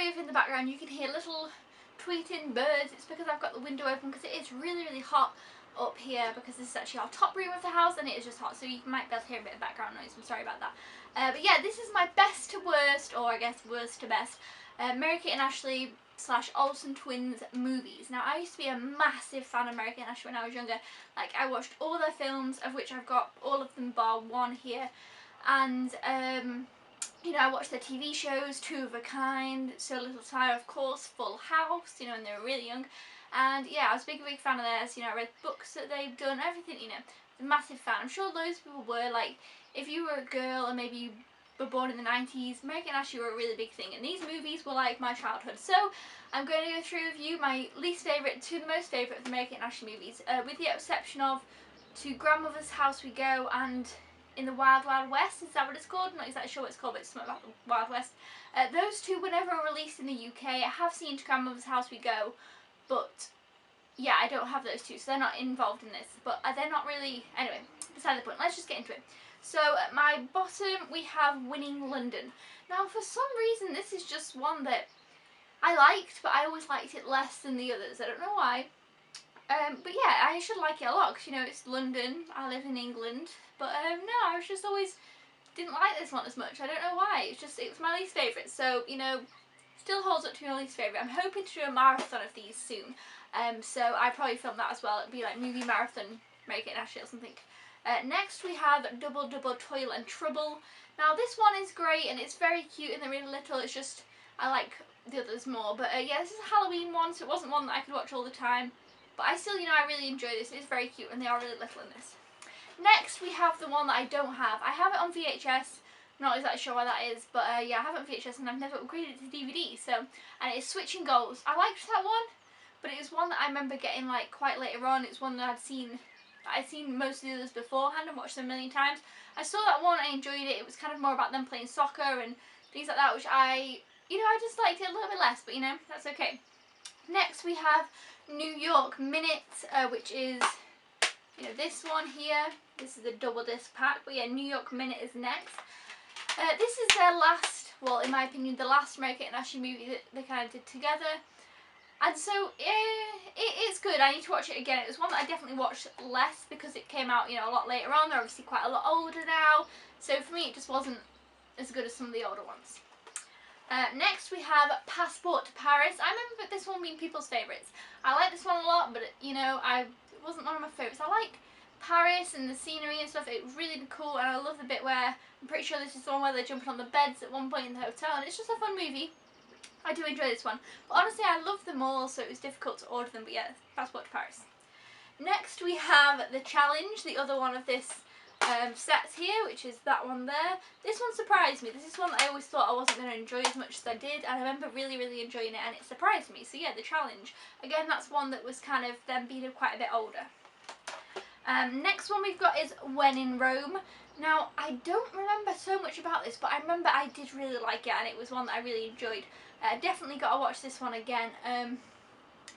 if in the background you can hear little tweeting birds, it's because I've got the window open because it is really, really hot up here, because this is actually our top room of the house and it is just hot, so you might be able to hear a bit of background noise. I'm sorry about that. But yeah, this is my best to worst, or I guess worst to best, Mary-Kate and Ashley / Olsen twins movies. Now, I used to be a massive fan of Mary-Kate and Ashley when I was younger. Like, I watched all their films, of which I've got all of them bar one here, and you know, I watched their TV shows, Two of a Kind, So Little Time, of course, Full House, you know, when they were really young. And yeah, I was a big fan of theirs. You know, I read books that they've done, everything, you know. A massive fan. I'm sure loads of people were. Like, if you were a girl and maybe you were born in the 90s, Mary-Kate and Ashley were a really big thing. And these movies were like my childhood. So I'm going to go through with you my least favourite to the most favourite of the Mary-Kate and Ashley movies, with the exception of To Grandmother's House We Go and In the Wild Wild West. Is that what it's called? I'm not exactly sure what it's called, but it's something about the Wild West. Those two were never released in the UK. I have seen To Grandmother's House We Go, but yeah, I don't have those two, so they're not involved in this. But they're not really... Anyway, beside the point. Let's just get into it. So at my bottom, we have Winning London. Now, for some reason, this is just one that I liked, but I always liked it less than the others. I don't know why. But yeah, I should like it a lot, because, you know, it's London. I live in England. But no, I was just always... didn't like this one as much. I don't know why. It's just, it was my least favourite. So, you know, still holds up to my least favourite. I'm hoping to do a marathon of these soon. So I probably film that as well. It'd be like movie marathon, Mary-Kate and Ashley or something. Next we have Double Double Toil and Trouble. Now this one is great and it's very cute and they're really little. It's just, I like the others more. But yeah, this is a Halloween one, so it wasn't one that I could watch all the time. But I still, you know, I really enjoy this. It's very cute and they are really little in this. Next we have the one that I don't have. I have it on VHS. I'm not exactly sure why that is, but yeah, I have it on VHS and I've never upgraded it to DVD. So, and it's Switching Goals. I liked that one, but it was one that I remember getting like quite later on. It's one that I'd seen most of the others beforehand and watched them a million times. I saw that one, I enjoyed it. It was kind of more about them playing soccer and things like that, which I just liked it a little bit less, but you know, that's okay. Next we have New York Minute, which is, you know, this one here. This is the double disc pack, but yeah, New York Minute is next. This is their last, well, in my opinion, the last Mary-Kate and Ashley movie that they kind of did together. And so, it's good. I need to watch it again. It was one that I definitely watched less because it came out, you know, a lot later on. They're obviously quite a lot older now. So for me, it just wasn't as good as some of the older ones. Next, we have Passport to Paris. I remember this one being people's favourites. I like this one a lot, but, you know, it wasn't one of my favourites. I like Paris and the scenery and stuff. It was really cool, and I love the bit where, I'm pretty sure this is the one where they're jumping on the beds at one point in the hotel, and it's just a fun movie. I do enjoy this one. But honestly, I love them all, so it was difficult to order them, but yeah, Passport to Paris. Next, we have The Challenge, the other one of this set here, which is that one there. This one surprised me. This is one that I always thought I wasn't going to enjoy as much as I did, and I remember really, really enjoying it, and it surprised me. So yeah, The Challenge. Again, that's one that was kind of them being quite a bit older. Next one we've got is When in Rome. Now, I don't remember so much about this, but I remember I did really like it, and it was one that I really enjoyed. Definitely got to watch this one again.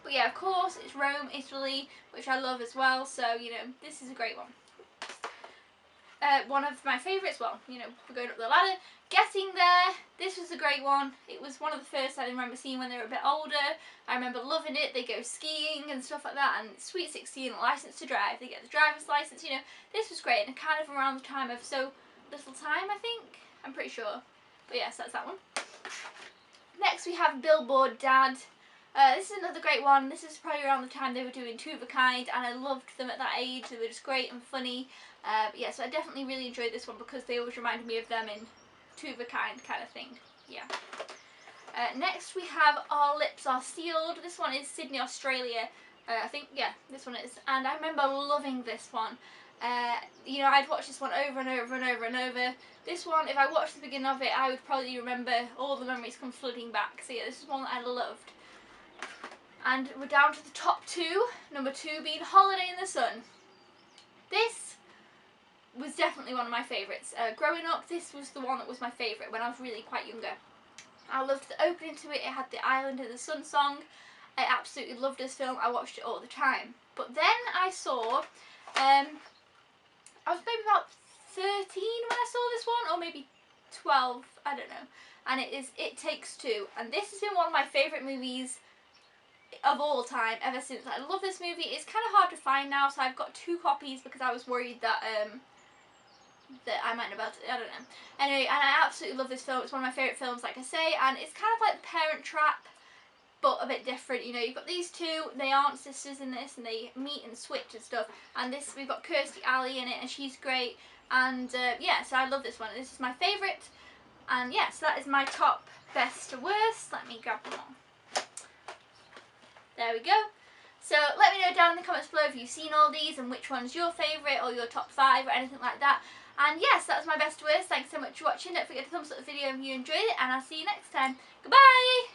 But yeah, of course, it's Rome, Italy, which I love as well, so, you know, this is a great one. One of my favourites, well, you know, we're going up the ladder. Getting There, this was a great one. It was one of the first I remember seeing when they were a bit older. I remember loving it. They go skiing and stuff like that, and Sweet 16, Licence to Drive. They get the driver's licence, you know. This was great, and kind of around the time of So Little Time, I think. I'm pretty sure. But yes, that's that one. Next we have Billboard Dad. This is another great one. This is probably around the time they were doing Two of a Kind, and I loved them at that age. They were just great and funny. Yeah, so I definitely really enjoyed this one because they always reminded me of them in Two of a Kind of thing. Yeah. Next we have Our Lips Are Sealed. This one is Sydney, Australia. I think, yeah, this one is. And I remember loving this one. You know, I'd watch this one over and over and over and over. This one, if I watched the beginning of it, I would probably remember all the memories come flooding back. So yeah, this is one that I loved. And we're down to the top two. Number 2 being Holiday in the Sun. This was definitely one of my favourites. Growing up, this was the one that was my favourite when I was really quite younger. I loved the opening to it. It had the Island in the Sun song. I absolutely loved this film. I watched it all the time. But then I saw, I was maybe about 13 when I saw this one, or maybe 12, I don't know. And it is It Takes Two. And this has been one of my favourite movies of all time ever since. I love this movie. It's kind of hard to find now, so I've got 2 copies because I was worried that I might not be able to, I don't know. Anyway, and I absolutely love this film. It's one of my favourite films, like I say, and it's kind of like The Parent Trap, but a bit different. You know, you've got these two, they aren't sisters in this, and they meet and switch and stuff. And this, we've got Kirstie Alley in it, and she's great. And yeah, so I love this one. This is my favourite. And yeah, so that is my top, best to worst. Let me grab them all. There we go. So let me know down in the comments below if you've seen all these and which one's your favourite or your top 5 or anything like that. And yes, that's my best to worst. Thanks so much for watching. Don't forget to thumbs up the video if you enjoyed it, and I'll see you next time. Goodbye!